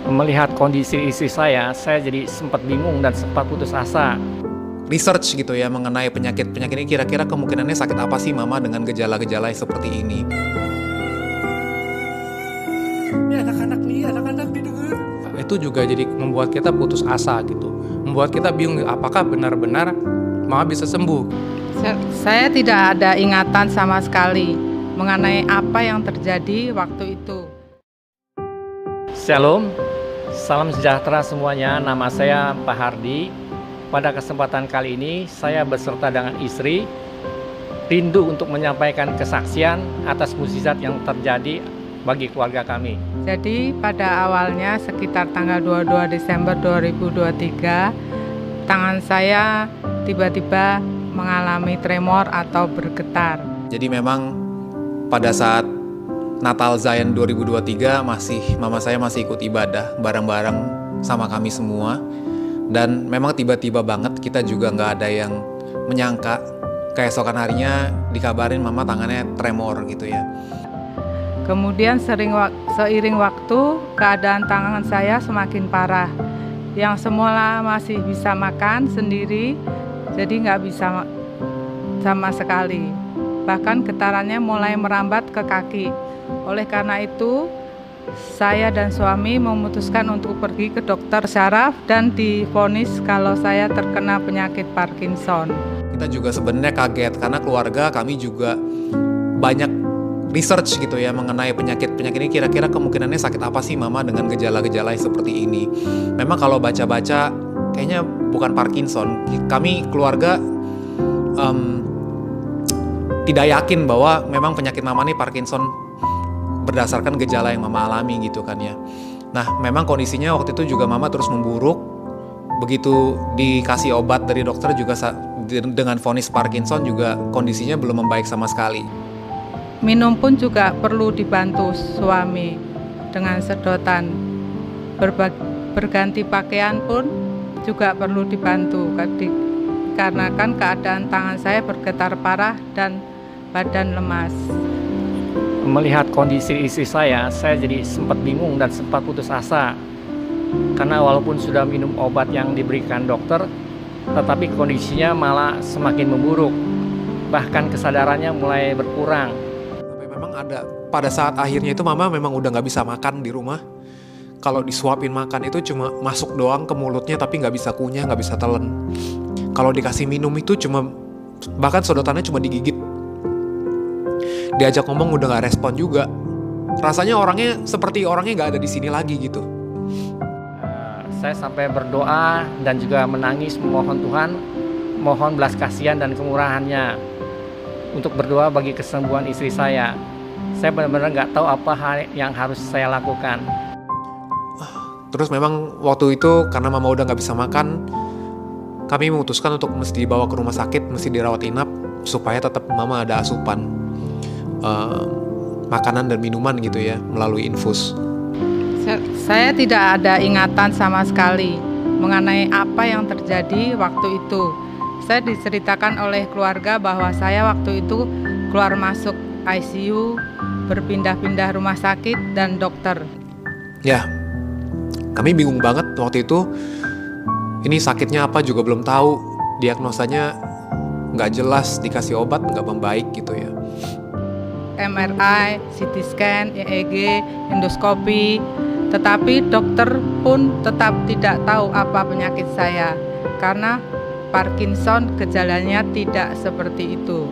Melihat kondisi istri saya jadi sempat bingung dan sempat putus asa. Research gitu ya mengenai penyakit-penyakit ini, kira-kira kemungkinannya sakit apa sih mama dengan gejala-gejala seperti ini. Ini anak-anak didengar. Itu juga jadi membuat kita putus asa gitu. Membuat kita bingung apakah benar-benar mama bisa sembuh. Saya tidak ada ingatan sama sekali mengenai apa yang terjadi waktu itu. Shalom, salam sejahtera semuanya. Nama saya Pak Hardi. Pada kesempatan kali ini saya beserta dengan istri rindu untuk menyampaikan kesaksian atas mukjizat yang terjadi bagi keluarga kami. Jadi pada awalnya sekitar tanggal 22 Desember 2023, tangan saya tiba-tiba mengalami tremor atau bergetar. Jadi memang pada saat Natal Zion 2023 mama saya masih ikut ibadah bareng-bareng sama kami semua. Dan memang tiba-tiba banget kita juga nggak ada yang menyangka keesokan harinya dikabarin mama tangannya tremor gitu ya. Kemudian seiring waktu keadaan tangan saya semakin parah. Yang semula masih bisa makan sendiri jadi nggak bisa sama sekali. Bahkan getarannya mulai merambat ke kaki. Oleh karena itu saya dan suami memutuskan untuk pergi ke dokter syaraf dan divonis kalau saya terkena penyakit Parkinson. Kita juga sebenarnya kaget karena keluarga kami juga banyak research gitu ya mengenai penyakit-penyakit ini, kira-kira kemungkinannya sakit apa sih mama dengan gejala-gejala seperti ini. Memang kalau baca-baca kayaknya bukan Parkinson. Kami keluarga tidak yakin bahwa memang penyakit mama ini Parkinson berdasarkan gejala yang mama alami gitu kan ya. Nah memang kondisinya waktu itu juga mama terus memburuk. Begitu dikasih obat dari dokter juga dengan vonis Parkinson juga kondisinya belum membaik sama sekali. Minum pun juga perlu dibantu suami dengan sedotan. Berganti pakaian pun juga perlu dibantu karena kan keadaan tangan saya bergetar parah dan badan lemas. Melihat kondisi istri saya jadi sempat bingung dan sempat putus asa. Karena walaupun sudah minum obat yang diberikan dokter, tetapi kondisinya malah semakin memburuk. Bahkan kesadarannya mulai berkurang. Sampai memang ada pada saat akhirnya itu mama memang udah nggak bisa makan di rumah. Kalau disuapin makan itu cuma masuk doang ke mulutnya tapi nggak bisa kunyah, nggak bisa telan. Kalau dikasih minum itu bahkan sedotannya cuma digigit. Diajak ngomong udah gak respon juga. Rasanya seperti orangnya gak ada di sini lagi gitu. Saya sampai berdoa dan juga menangis memohon Tuhan, mohon belas kasihan dan kemurahannya untuk berdoa bagi kesembuhan istri saya. Saya benar-benar gak tahu apa hal yang harus saya lakukan. Terus memang waktu itu karena mama udah gak bisa makan, kami memutuskan untuk mesti dibawa ke rumah sakit, mesti dirawat inap supaya tetap mama ada asupan makanan dan minuman gitu ya melalui infus. Saya tidak ada ingatan sama sekali mengenai apa yang terjadi waktu itu. Saya diceritakan oleh keluarga bahwa saya waktu itu keluar masuk ICU, berpindah-pindah rumah sakit dan dokter. Ya, kami bingung banget waktu itu. Ini sakitnya apa juga belum tahu. Diagnosanya nggak jelas, dikasih obat nggak membaik gitu ya. MRI, CT scan, EEG, endoskopi, tetapi dokter pun tetap tidak tahu apa penyakit saya karena Parkinson gejalanya tidak seperti itu.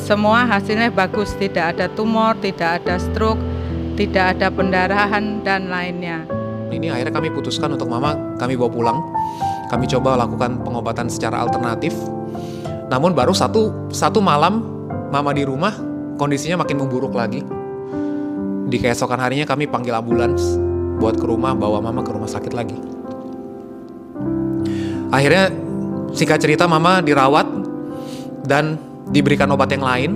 Semua hasilnya bagus, tidak ada tumor, tidak ada stroke, tidak ada pendarahan dan lainnya. Ini akhirnya kami putuskan untuk mama kami bawa pulang. Kami coba lakukan pengobatan secara alternatif. Namun baru satu malam mama di rumah kondisinya makin memburuk lagi. Di keesokan harinya kami panggil ambulans buat ke rumah, bawa mama ke rumah sakit lagi. Akhirnya singkat cerita mama dirawat dan diberikan obat yang lain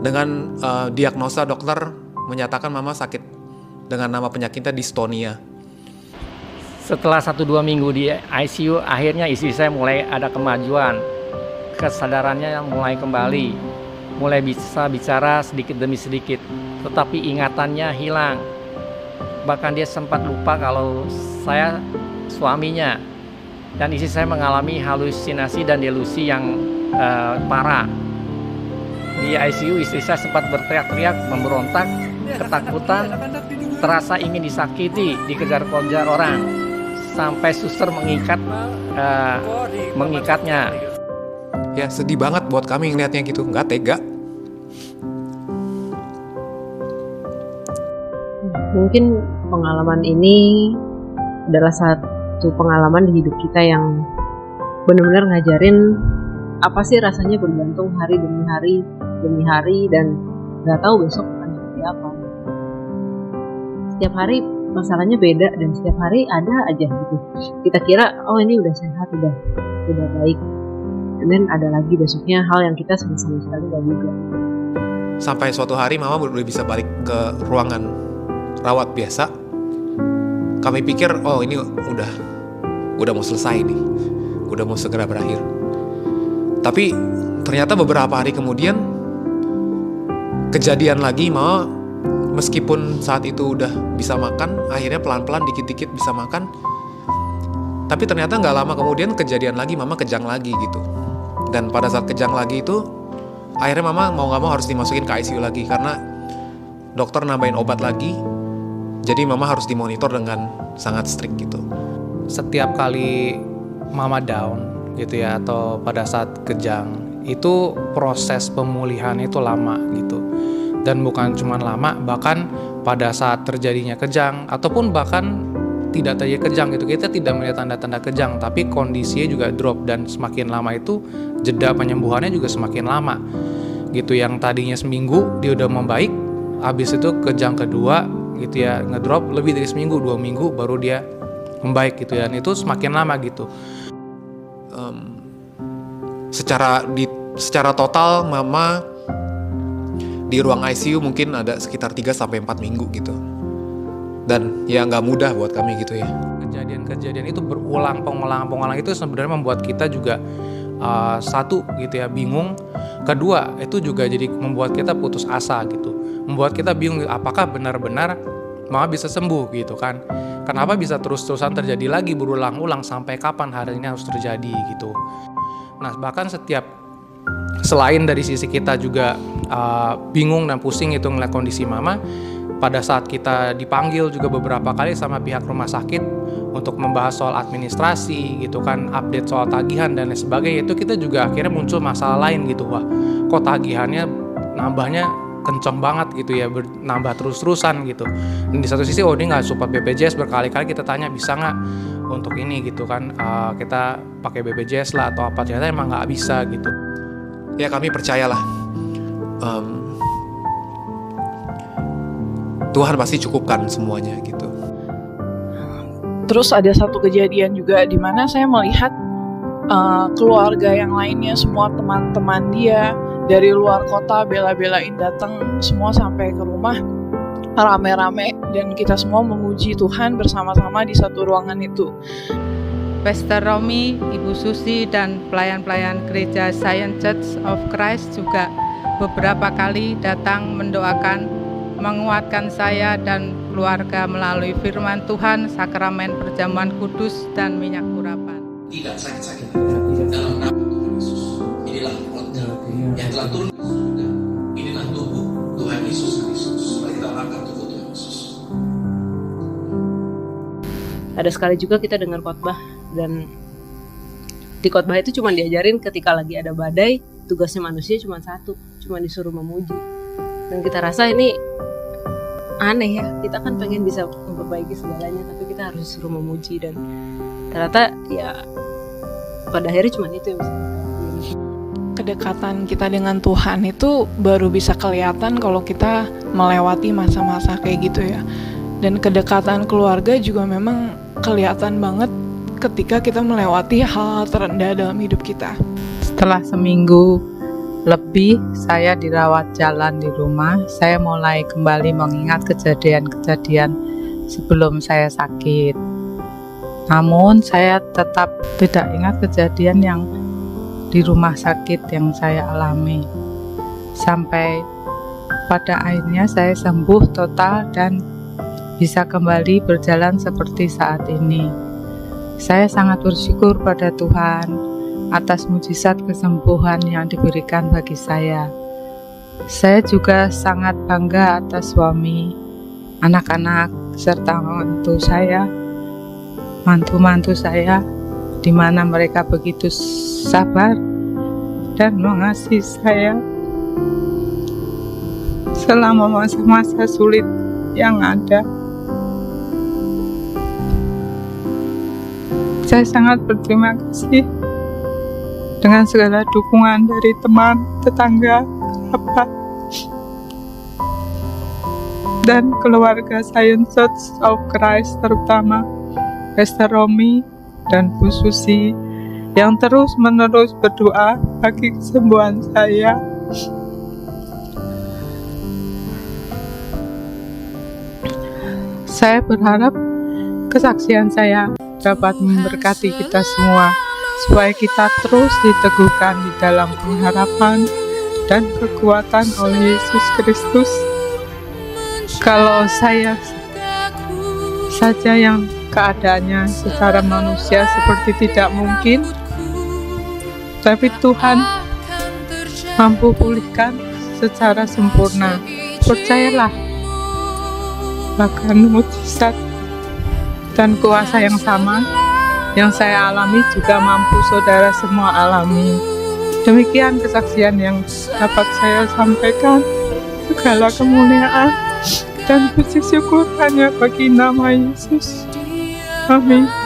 dengan diagnosa dokter menyatakan mama sakit dengan nama penyakitnya dystonia. Setelah 1-2 minggu di ICU, akhirnya istri saya mulai ada kemajuan. Kesadarannya mulai kembali. Mulai bisa bicara sedikit demi sedikit, tetapi ingatannya hilang. Bahkan dia sempat lupa kalau saya suaminya. Dan istri saya mengalami halusinasi dan delusi yang parah. Di ICU istri saya sempat berteriak-teriak, memberontak, ketakutan, terasa ingin disakiti, dikejar-kejar orang, sampai suster mengikatnya. Ya sedih banget buat kami ngeliatnya gitu, nggak tega. Mungkin pengalaman ini adalah satu pengalaman di hidup kita yang benar-benar ngajarin apa sih rasanya bergantung hari demi hari dan nggak tahu besok akan seperti apa. Setiap hari masalahnya beda dan setiap hari ada aja gitu. Kita kira oh ini udah sehat, udah baik. Dan ada lagi besoknya hal yang kita sama sekali nggak duga. Sampai suatu hari mama udah bisa balik ke ruangan rawat biasa. Kami pikir oh ini udah mau selesai nih, udah mau segera berakhir. Tapi ternyata beberapa hari kemudian kejadian lagi. Mama meskipun saat itu udah bisa makan, akhirnya pelan-pelan dikit-dikit bisa makan. Tapi ternyata nggak lama kemudian kejadian lagi, mama kejang lagi gitu. Dan pada saat kejang lagi itu akhirnya mama mau nggak mau harus dimasukin ke ICU lagi karena dokter nambahin obat lagi. Jadi mama harus dimonitor dengan sangat strict gitu. Setiap kali mama down gitu ya, atau pada saat kejang, itu proses pemulihan itu lama gitu. Dan bukan cuma lama, bahkan pada saat terjadinya kejang ataupun bahkan tidak terjadi kejang gitu, kita tidak melihat tanda-tanda kejang, tapi kondisinya juga drop, dan semakin lama itu jeda penyembuhannya juga semakin lama gitu. Yang tadinya seminggu dia udah membaik, habis itu kejang kedua gitu ya, ngedrop lebih dari seminggu, 2 minggu baru dia membaik gitu ya. Dan itu semakin lama gitu. Secara total mama di ruang ICU mungkin ada sekitar 3-4 minggu gitu. Dan ya nggak mudah buat kami gitu ya. Kejadian-kejadian itu berulang, pengulangan itu sebenarnya membuat kita juga satu gitu ya, bingung. Kedua, itu juga jadi membuat kita putus asa gitu. Membuat kita bingung apakah benar-benar mama bisa sembuh gitu kan. Kenapa bisa terus-terusan terjadi lagi berulang-ulang, sampai kapan hari ini harus terjadi gitu. Nah, bahkan selain dari sisi kita juga bingung dan pusing itu ngeliat kondisi mama, pada saat kita dipanggil juga beberapa kali sama pihak rumah sakit untuk membahas soal administrasi gitu kan, update soal tagihan dan lain sebagainya, itu kita juga akhirnya muncul masalah lain gitu. Wah, kok tagihannya nambahnya kenceng banget gitu ya, nambah terus-terusan gitu. Dan di satu sisi ini nggak support BPJS, berkali-kali kita tanya bisa nggak untuk ini gitu kan, kita pakai BPJS lah atau apa, ternyata emang nggak bisa gitu. Ya kami percayalah Tuhan pasti cukupkan semuanya gitu. Terus ada satu kejadian juga di mana saya melihat keluarga yang lainnya, semua teman-teman dia dari luar kota bela-belain datang semua sampai ke rumah rame-rame, dan kita semua memuji Tuhan bersama-sama di satu ruangan itu. Pastor Romi, Ibu Susi, dan pelayan-pelayan gereja Zion Church of Christ juga beberapa kali datang mendoakan, menguatkan saya dan keluarga melalui firman Tuhan, sakramen perjamuan kudus, dan minyak urapan. Tidak sakit-sakit dalam nama Tuhan Yesus. Inilah roti yang telah turun ke surga. Inilah tubuh Tuhan Yesus Kristus. Mari kita makan tubuh Tuhan Yesus. Ada sekali juga kita dengar khotbah, dan di khotbah itu cuma diajarin ketika lagi ada badai, tugasnya manusia cuma satu, cuma disuruh memuji. Dan kita rasa ini aneh ya, kita kan pengen bisa memperbaiki segalanya, tapi kita harus disuruh memuji. Dan ternyata ya pada akhirnya cuma itu yang bisa kita lakuin. Kedekatan kita dengan Tuhan itu baru bisa kelihatan kalau kita melewati masa-masa kayak gitu ya. Dan kedekatan keluarga juga memang kelihatan banget ketika kita melewati hal terendah dalam hidup kita. Setelah seminggu lebih saya dirawat jalan di rumah, saya mulai kembali mengingat kejadian-kejadian sebelum saya sakit. Namun saya tetap tidak ingat kejadian yang di rumah sakit yang saya alami. Sampai pada akhirnya saya sembuh total dan bisa kembali berjalan seperti saat ini. Saya sangat bersyukur pada Tuhan atas mujizat kesembuhan yang diberikan bagi saya. Saya juga sangat bangga atas suami, anak-anak, serta mantu-mantu saya, di mana mereka begitu sabar dan mengasihi saya selama masa-masa sulit yang ada. Saya sangat berterima kasih dengan segala dukungan dari teman, tetangga, kerabat, dan keluarga Zion Church of Christ, terutama Pastor Romi dan Bu Susi yang terus-menerus berdoa bagi kesembuhan saya. Saya berharap kesaksian saya dapat memberkati kita semua, supaya kita terus diteguhkan di dalam pengharapan dan kekuatan oleh Yesus Kristus. Kalau saya saja yang keadaannya secara manusia seperti tidak mungkin, tapi Tuhan mampu pulihkan secara sempurna. Percayalah, bahkan mujizat dan kuasa yang sama yang saya alami juga mampu saudara semua alami. Demikian kesaksian yang dapat saya sampaikan. Segala kemuliaan dan puji syukur hanya bagi nama Yesus. Amin.